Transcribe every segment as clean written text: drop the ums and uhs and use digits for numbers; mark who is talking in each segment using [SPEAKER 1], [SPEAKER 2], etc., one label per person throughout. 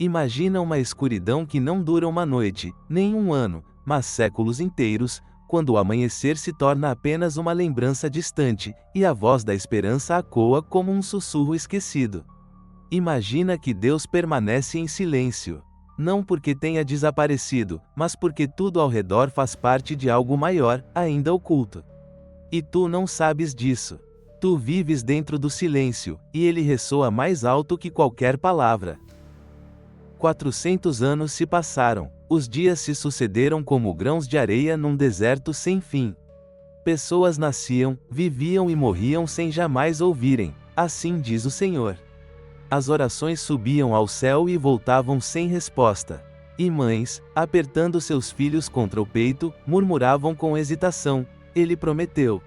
[SPEAKER 1] Imagina uma escuridão que não dura uma noite, nem um ano, mas séculos inteiros, quando o amanhecer se torna apenas uma lembrança distante, e a voz da esperança ecoa como um sussurro esquecido. Imagina que Deus permanece em silêncio. Não porque tenha desaparecido, mas porque tudo ao redor faz parte de algo maior, ainda oculto. E tu não sabes disso. Tu vives dentro do silêncio, e ele ressoa mais alto que qualquer palavra. 400 anos se passaram, os dias se sucederam como grãos de areia num deserto sem fim. Pessoas nasciam, viviam e morriam sem jamais ouvirem, assim diz o Senhor. As orações subiam ao céu e voltavam sem resposta. E mães, apertando seus filhos contra o peito, murmuravam com hesitação: Ele prometeu.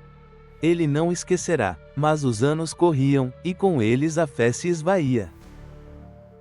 [SPEAKER 1] Ele não esquecerá. Mas os anos corriam, e com eles a fé se esvaía.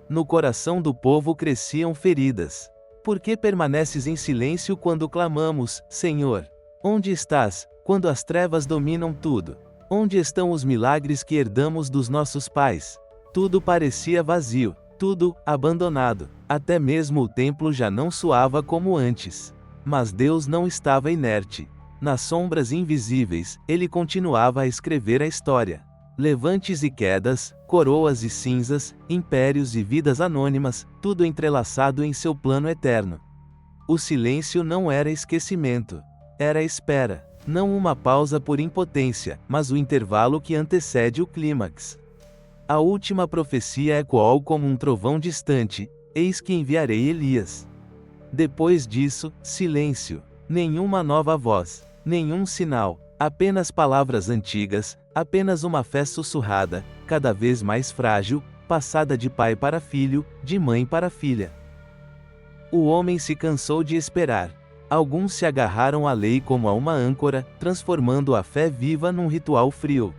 [SPEAKER 1] No coração do povo cresciam feridas. Por que permaneces em silêncio quando clamamos, Senhor? Onde estás, quando as trevas dominam tudo? Onde estão os milagres que herdamos dos nossos pais? Tudo parecia vazio, tudo abandonado. Até mesmo o templo já não soava como antes. Mas Deus não estava inerte. Nas sombras invisíveis, ele continuava a escrever a história. Levantes e quedas, coroas e cinzas, impérios e vidas anônimas, tudo entrelaçado em seu plano eterno. O silêncio não era esquecimento. Era espera. Não uma pausa por impotência, mas o intervalo que antecede o clímax. A última profecia ecoou como um trovão distante: Eis que enviarei Elias. Depois disso, silêncio. Nenhuma nova voz, nenhum sinal, apenas palavras antigas, apenas uma fé sussurrada, cada vez mais frágil, passada de pai para filho, de mãe para filha. O homem se cansou de esperar. Alguns se agarraram à lei como a uma âncora, transformando a fé viva num ritual frio.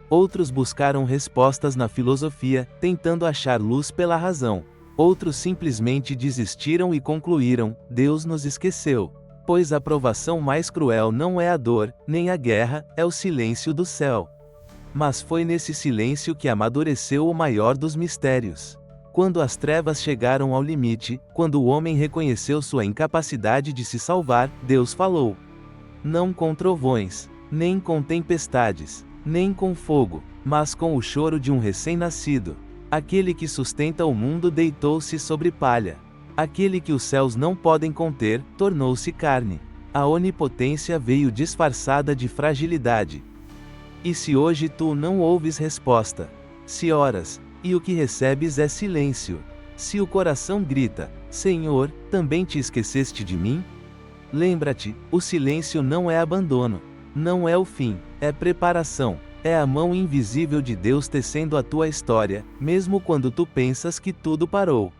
[SPEAKER 1] Outros buscaram respostas na filosofia, tentando achar luz pela razão. Outros simplesmente desistiram e concluíram: Deus nos esqueceu. Pois a provação mais cruel não é a dor, nem a guerra, é o silêncio do céu. Mas foi nesse silêncio que amadureceu o maior dos mistérios. Quando as trevas chegaram ao limite, quando o homem reconheceu sua incapacidade de se salvar, Deus falou. Não com trovões, nem com tempestades, nem com fogo, mas com o choro de um recém-nascido. Aquele que sustenta o mundo deitou-se sobre palha. Aquele que os céus não podem conter, tornou-se carne. A onipotência veio disfarçada de fragilidade. E se hoje tu não ouves resposta? Se oras, e o que recebes é silêncio? Se o coração grita, Senhor, também te esqueceste de mim? Lembra-te, o silêncio não é abandono. Não é o fim, é preparação. É a mão invisível de Deus tecendo a tua história, mesmo quando tu pensas que tudo parou.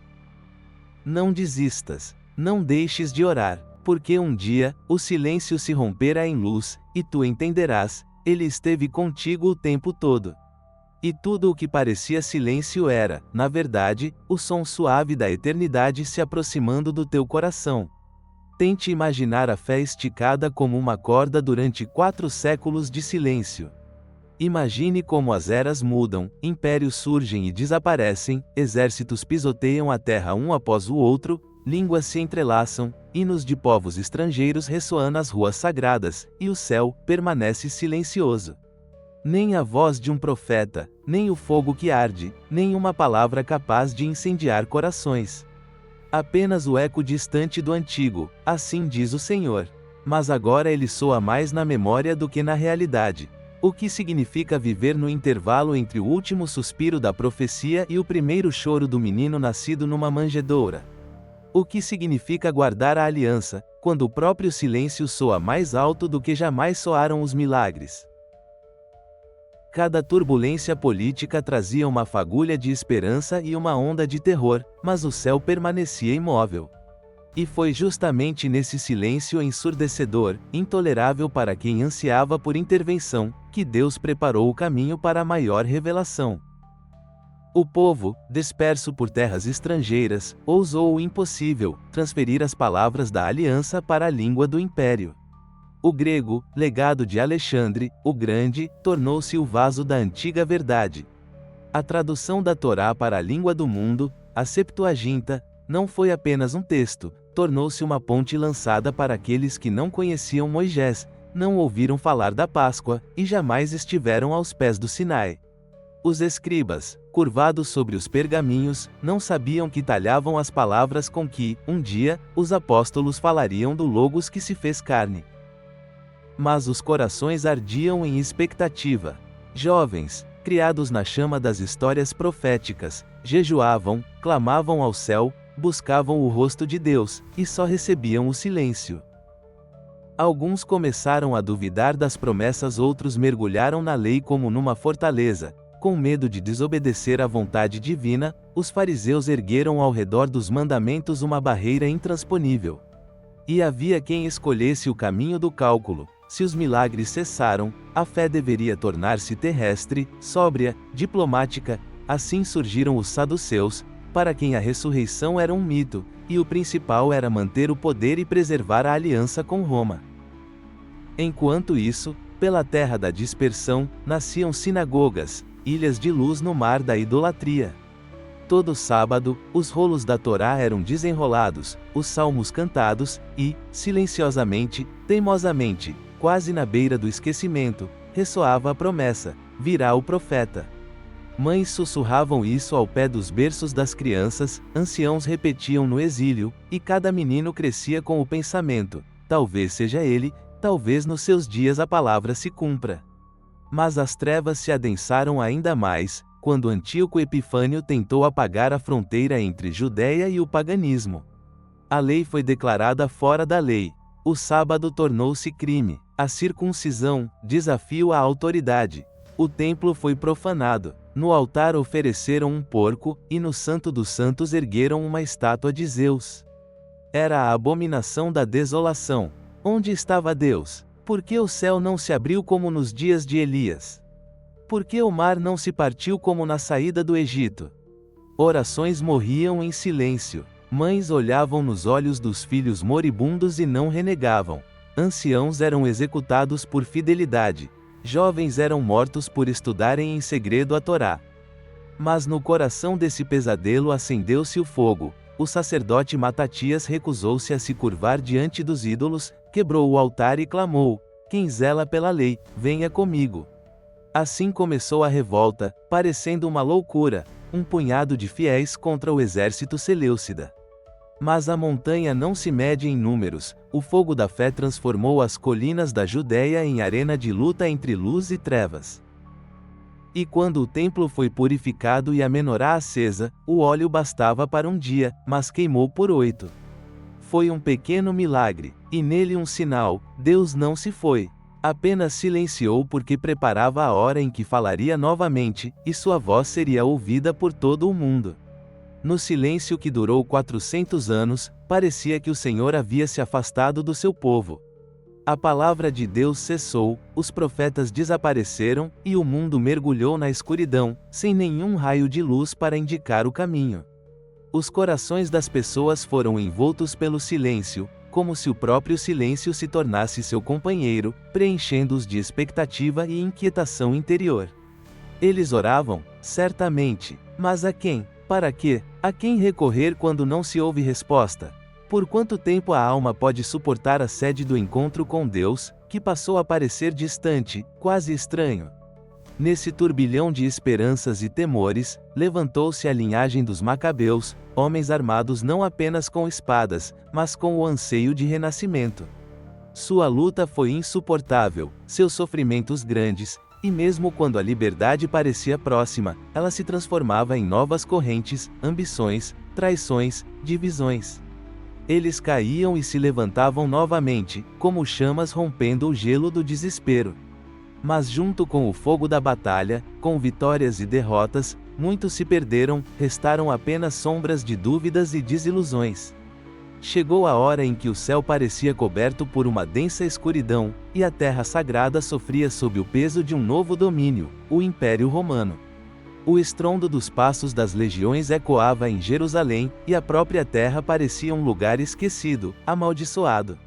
[SPEAKER 1] Não desistas, não deixes de orar, porque um dia, o silêncio se romperá em luz, e tu entenderás, ele esteve contigo o tempo todo. E tudo o que parecia silêncio era, na verdade, o som suave da eternidade se aproximando do teu coração. Tente imaginar a fé esticada como uma corda durante 4 séculos de silêncio. Imagine como as eras mudam, impérios surgem e desaparecem, exércitos pisoteiam a terra um após o outro, línguas se entrelaçam, hinos de povos estrangeiros ressoam nas ruas sagradas, e o céu permanece silencioso. Nem a voz de um profeta, nem o fogo que arde, nem uma palavra capaz de incendiar corações. Apenas o eco distante do antigo, assim diz o Senhor. Mas agora ele soa mais na memória do que na realidade. O que significa viver no intervalo entre o último suspiro da profecia e o primeiro choro do menino nascido numa manjedoura? O que significa guardar a aliança, quando o próprio silêncio soa mais alto do que jamais soaram os milagres? Cada turbulência política trazia uma fagulha de esperança e uma onda de terror, mas o céu permanecia imóvel. E foi justamente nesse silêncio ensurdecedor, intolerável para quem ansiava por intervenção, que Deus preparou o caminho para a maior revelação. O povo, disperso por terras estrangeiras, ousou o impossível, transferir as palavras da aliança para a língua do império. O grego, legado de Alexandre, o Grande, tornou-se o vaso da antiga verdade. A tradução da Torá para a língua do mundo, A Septuaginta não foi apenas um texto, tornou-se uma ponte lançada para aqueles que não conheciam Moisés, não ouviram falar da Páscoa, e jamais estiveram aos pés do Sinai. Os escribas, curvados sobre os pergaminhos, não sabiam que talhavam as palavras com que, um dia, os apóstolos falariam do Logos que se fez carne. Mas os corações ardiam em expectativa. Jovens, criados na chama das histórias proféticas, jejuavam, clamavam ao céu, buscavam o rosto de Deus, e só recebiam o silêncio. Alguns começaram a duvidar das promessas, outros mergulharam na lei como numa fortaleza. Com medo de desobedecer à vontade divina, os fariseus ergueram ao redor dos mandamentos uma barreira intransponível. E havia quem escolhesse o caminho do cálculo. Se os milagres cessaram, a fé deveria tornar-se terrestre, sóbria, diplomática. Assim surgiram os saduceus, para quem a ressurreição era um mito, e o principal era manter o poder e preservar a aliança com Roma. Enquanto isso, pela terra da dispersão, nasciam sinagogas, ilhas de luz no mar da idolatria. Todo sábado, os rolos da Torá eram desenrolados, os salmos cantados, e, silenciosamente, teimosamente, quase na beira do esquecimento, ressoava a promessa: virá o profeta. Mães sussurravam isso ao pé dos berços das crianças, anciãos repetiam no exílio, e cada menino crescia com o pensamento: talvez seja ele, talvez nos seus dias a palavra se cumpra. Mas as trevas se adensaram ainda mais, quando Antíoco Epifânio tentou apagar a fronteira entre Judéia e o paganismo. A lei foi declarada fora da lei. O sábado tornou-se crime. A circuncisão, desafio à autoridade. O templo foi profanado. No altar ofereceram um porco, e no Santo dos Santos ergueram uma estátua de Zeus. Era a abominação da desolação. Onde estava Deus? Por que o céu não se abriu como nos dias de Elias? Por que o mar não se partiu como na saída do Egito? Orações morriam em silêncio. Mães olhavam nos olhos dos filhos moribundos e não renegavam. Anciãos eram executados por fidelidade. Jovens eram mortos por estudarem em segredo a Torá. Mas no coração desse pesadelo acendeu-se o fogo. O sacerdote Matatias recusou-se a se curvar diante dos ídolos, quebrou o altar e clamou: quem zela pela lei, venha comigo. Assim começou a revolta, parecendo uma loucura, um punhado de fiéis contra o exército seleucida. Mas a montanha não se mede em números, o fogo da fé transformou as colinas da Judéia em arena de luta entre luz e trevas. E quando o templo foi purificado e a menorá acesa, o óleo bastava para um dia, mas queimou por 8. Foi um pequeno milagre, e nele um sinal: Deus não se foi. Apenas silenciou porque preparava a hora em que falaria novamente, e sua voz seria ouvida por todo o mundo. No silêncio que durou 400 anos, parecia que o Senhor havia se afastado do seu povo. A palavra de Deus cessou, os profetas desapareceram, e o mundo mergulhou na escuridão, sem nenhum raio de luz para indicar o caminho. Os corações das pessoas foram envoltos pelo silêncio, como se o próprio silêncio se tornasse seu companheiro, preenchendo-os de expectativa e inquietação interior. Eles oravam, certamente, mas a quem? Para quê? A quem recorrer quando não se ouve resposta? Por quanto tempo a alma pode suportar a sede do encontro com Deus, que passou a parecer distante, quase estranho? Nesse turbilhão de esperanças e temores, levantou-se a linhagem dos Macabeus, homens armados não apenas com espadas, mas com o anseio de renascimento. Sua luta foi insuportável, seus sofrimentos grandes, e mesmo quando a liberdade parecia próxima, ela se transformava em novas correntes, ambições, traições, divisões. Eles caíam e se levantavam novamente, como chamas rompendo o gelo do desespero. Mas junto com o fogo da batalha, com vitórias e derrotas, muitos se perderam, restaram apenas sombras de dúvidas e desilusões. Chegou a hora em que o céu parecia coberto por uma densa escuridão, e a terra sagrada sofria sob o peso de um novo domínio, o Império Romano. O estrondo dos passos das legiões ecoava em Jerusalém, e a própria terra parecia um lugar esquecido, amaldiçoado.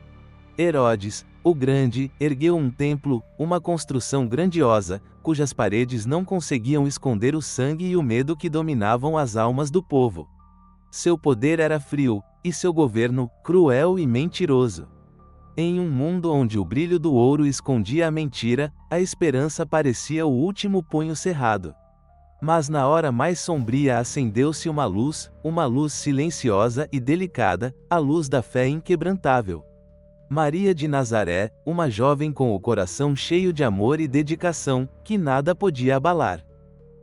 [SPEAKER 1] Herodes, o Grande, ergueu um templo, uma construção grandiosa, cujas paredes não conseguiam esconder o sangue e o medo que dominavam as almas do povo. Seu poder era frio, e seu governo, cruel e mentiroso. Em um mundo onde o brilho do ouro escondia a mentira, a esperança parecia o último punho cerrado. Mas na hora mais sombria acendeu-se uma luz silenciosa e delicada, a luz da fé inquebrantável. Maria de Nazaré, uma jovem com o coração cheio de amor e dedicação, que nada podia abalar.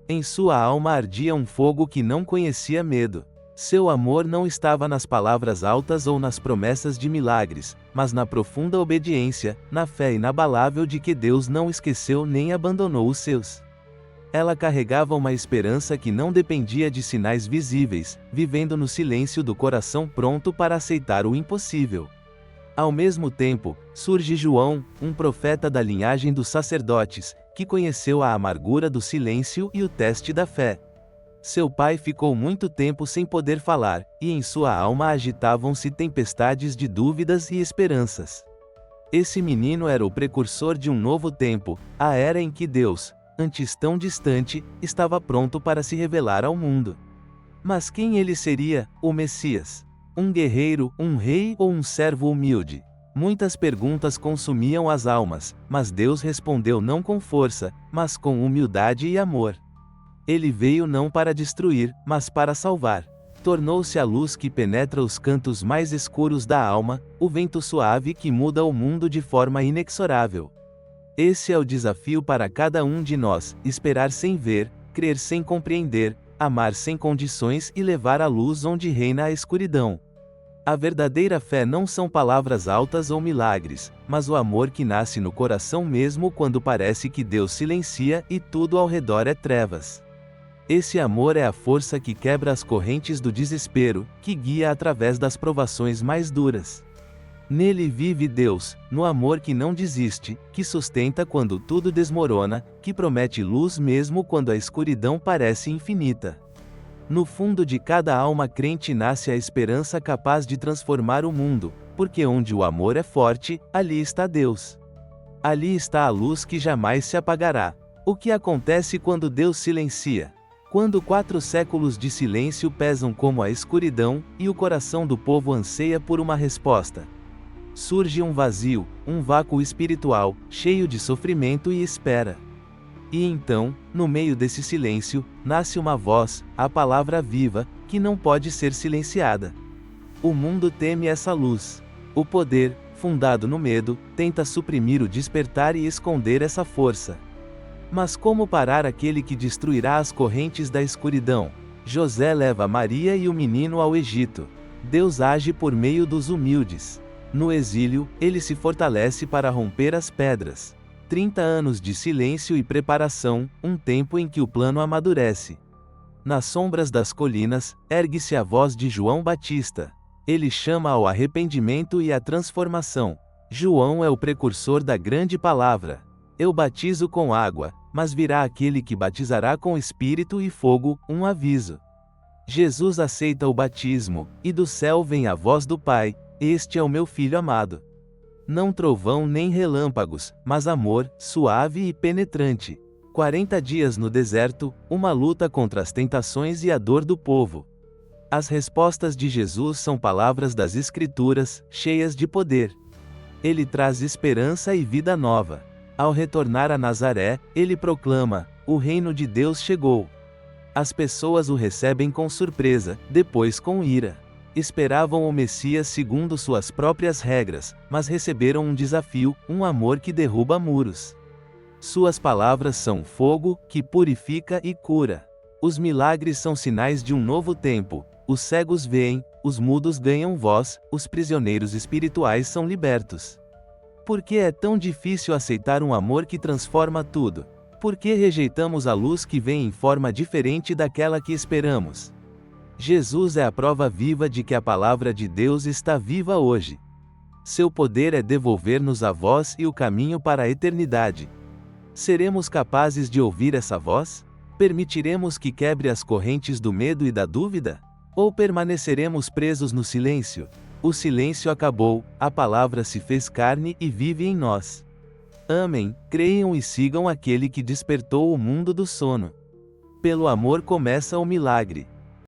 [SPEAKER 1] Em sua alma ardia um fogo que não conhecia medo. Seu amor não estava nas palavras altas ou nas promessas de milagres, mas na profunda obediência, na fé inabalável de que Deus não esqueceu nem abandonou os seus. Ela carregava uma esperança que não dependia de sinais visíveis, vivendo no silêncio do coração pronto para aceitar o impossível. Ao mesmo tempo, surge João, um profeta da linhagem dos sacerdotes, que conheceu a amargura do silêncio e o teste da fé. Seu pai ficou muito tempo sem poder falar, e em sua alma agitavam-se tempestades de dúvidas e esperanças. Esse menino era o precursor de um novo tempo, a era em que Deus, antes tão distante, estava pronto para se revelar ao mundo. Mas quem ele seria, o Messias? Um guerreiro, um rei ou um servo humilde? Muitas perguntas consumiam as almas, mas Deus respondeu não com força, mas com humildade e amor. Ele veio não para destruir, mas para salvar. Tornou-se a luz que penetra os cantos mais escuros da alma, o vento suave que muda o mundo de forma inexorável. Esse é o desafio para cada um de nós: esperar sem ver, crer sem compreender, amar sem condições e levar a luz onde reina a escuridão. A verdadeira fé não são palavras altas ou milagres, mas o amor que nasce no coração mesmo quando parece que Deus silencia e tudo ao redor é trevas. Esse amor é a força que quebra as correntes do desespero, que guia através das provações mais duras. Nele vive Deus, no amor que não desiste, que sustenta quando tudo desmorona, que promete luz mesmo quando a escuridão parece infinita. No fundo de cada alma crente nasce a esperança capaz de transformar o mundo, porque onde o amor é forte, ali está Deus. Ali está a luz que jamais se apagará. O que acontece quando Deus silencia? Quando 4 séculos de silêncio pesam como a escuridão, e o coração do povo anseia por uma resposta. Surge um vazio, um vácuo espiritual, cheio de sofrimento e espera. E então, no meio desse silêncio, nasce uma voz, a palavra viva, que não pode ser silenciada. O mundo teme essa luz. O poder, fundado no medo, tenta suprimir o despertar e esconder essa força. Mas como parar aquele que destruirá as correntes da escuridão? José leva Maria e o menino ao Egito. Deus age por meio dos humildes. No exílio, ele se fortalece para romper as pedras. 30 anos de silêncio e preparação, um tempo em que o plano amadurece. Nas sombras das colinas, ergue-se a voz de João Batista. Ele chama ao arrependimento e à transformação. João é o precursor da grande palavra. Eu batizo com água, mas virá aquele que batizará com espírito e fogo, um aviso. Jesus aceita o batismo, e do céu vem a voz do Pai: este é o meu filho amado. Não trovão nem relâmpagos, mas amor, suave e penetrante. 40 dias no deserto, uma luta contra as tentações e a dor do povo. As respostas de Jesus são palavras das Escrituras, cheias de poder. Ele traz esperança e vida nova. Ao retornar a Nazaré, ele proclama: o reino de Deus chegou. As pessoas o recebem com surpresa, depois com ira. Esperavam o Messias segundo suas próprias regras, mas receberam um desafio, um amor que derruba muros. Suas palavras são fogo, que purifica e cura. Os milagres são sinais de um novo tempo. Os cegos veem, os mudos ganham voz, os prisioneiros espirituais são libertos. Por que é tão difícil aceitar um amor que transforma tudo? Por que rejeitamos a luz que vem em forma diferente daquela que esperamos? Jesus é a prova viva de que a palavra de Deus está viva hoje. Seu poder é devolver-nos a voz e o caminho para a eternidade. Seremos capazes de ouvir essa voz? Permitiremos que quebre as correntes do medo e da dúvida? Ou permaneceremos presos no silêncio? O silêncio acabou, a palavra se fez carne e vive em nós. Amem, creiam e sigam aquele que despertou o mundo do sono. Pelo amor começa o milagre.